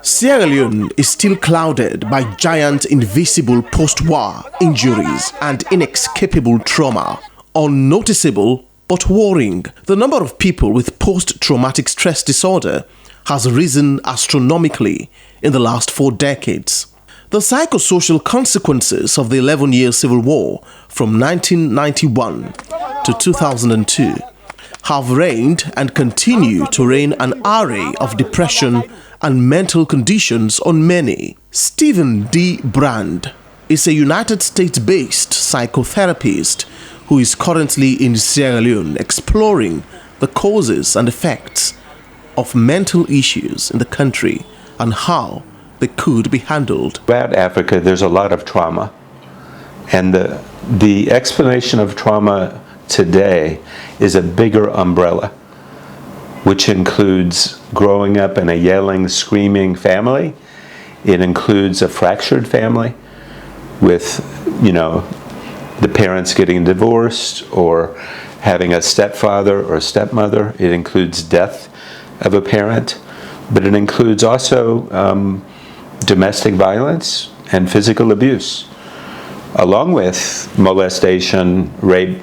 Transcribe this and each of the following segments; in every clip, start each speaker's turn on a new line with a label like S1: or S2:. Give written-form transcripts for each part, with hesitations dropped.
S1: Sierra Leone is still clouded by giant invisible post-war injuries and inescapable trauma. Unnoticeable but worrying, the number of people with post-traumatic stress disorder has risen astronomically in the last 4 decades. The psychosocial consequences of the 11-year civil war from 1991 to 2002 have reigned and continue to reign an array of depression and mental conditions on many. Stephen D. Brand is a United States-based psychotherapist who is currently in Sierra Leone exploring the causes and effects of mental issues in the country and how they could be handled.
S2: Throughout Africa, there's a lot of trauma. And the explanation of trauma today is a bigger umbrella, which includes growing up in a yelling, screaming family. It includes a fractured family with, the parents getting divorced or having a stepfather or a stepmother. It includes death of a parent, but it includes also domestic violence and physical abuse, along with molestation, rape,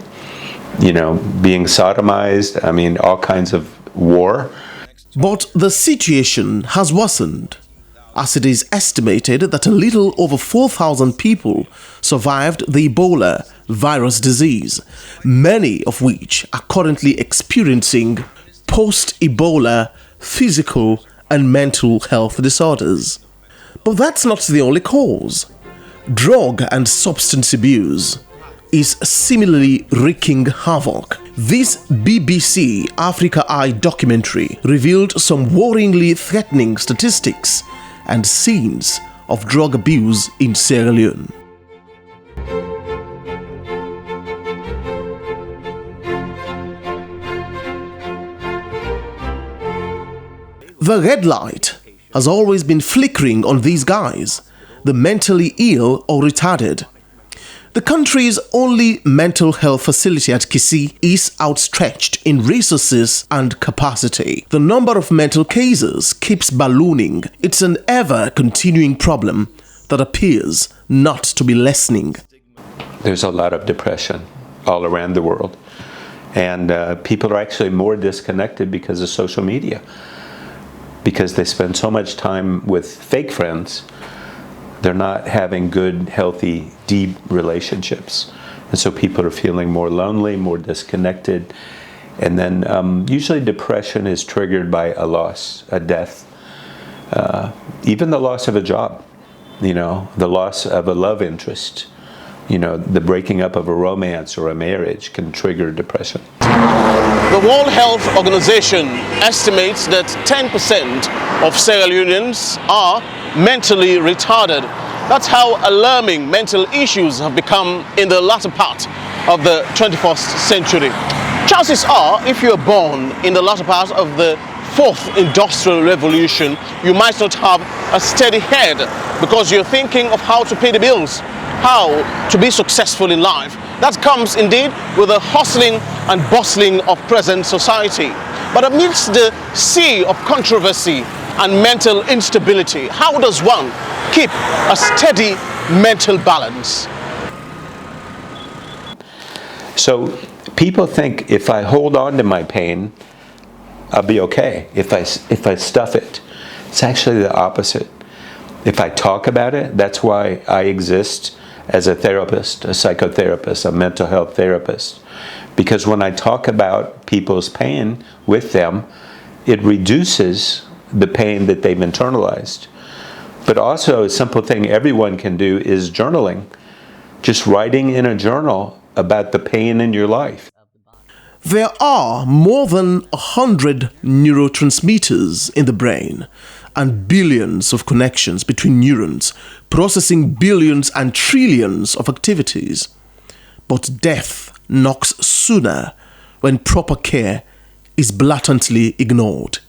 S2: being sodomized, all kinds of war.
S1: But the situation has worsened, as it is estimated that a little over 4,000 people survived the Ebola virus disease, many of which are currently experiencing post-Ebola physical and mental health disorders. But that's not the only cause. Drug and substance abuse is similarly wreaking havoc. This BBC Africa Eye documentary revealed some worryingly threatening statistics and scenes of drug abuse in Sierra Leone. The red light has always been flickering on these guys, the mentally ill or retarded. The country's only mental health facility at Kisi is outstretched in resources and capacity. The number of mental cases keeps ballooning. It's an ever-continuing problem that appears not to be lessening.
S2: There's a lot of depression all around the world. And people are actually more disconnected because of social media, because they spend so much time with fake friends. They're not having good, healthy, deep relationships. And so people are feeling more lonely, more disconnected. And then usually depression is triggered by a loss, a death, even the loss of a job, the loss of a love interest, the breaking up of a romance or a marriage can trigger depression.
S3: The World Health Organization estimates that 10% of Sierra Leoneans are mentally retarded. That's how alarming mental issues have become in the latter part of the 21st century. Chances are, if you are born in the latter part of the 4th Industrial Revolution, you might not have a steady head because you're thinking of how to pay the bills, how to be successful in life. That comes indeed with the hustling and bustling of present society. But amidst the sea of controversy and mental instability, how does one keep a steady mental balance?
S2: So people think if I hold on to my pain, I'll be okay. If I stuff it, it's actually the opposite. If I talk about it, that's why I exist as a therapist, a psychotherapist, a mental health therapist. Because when I talk about people's pain with them, it reduces the pain that they've internalized. But also a simple thing everyone can do is journaling. Just writing in a journal about the pain in your life.
S1: There are more than 100 neurotransmitters in the brain and billions of connections between neurons, processing billions and trillions of activities. But death knocks sooner when proper care is blatantly ignored.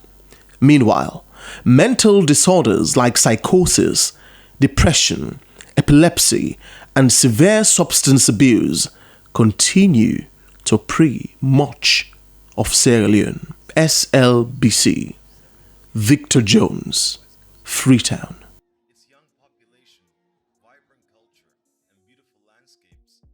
S1: Meanwhile, mental disorders like psychosis, depression, epilepsy, and severe substance abuse continue to prey much of Sierra Leone. SLBC, Victor Jones, from Freetown.
S4: Its young population, vibrant culture, and beautiful landscapes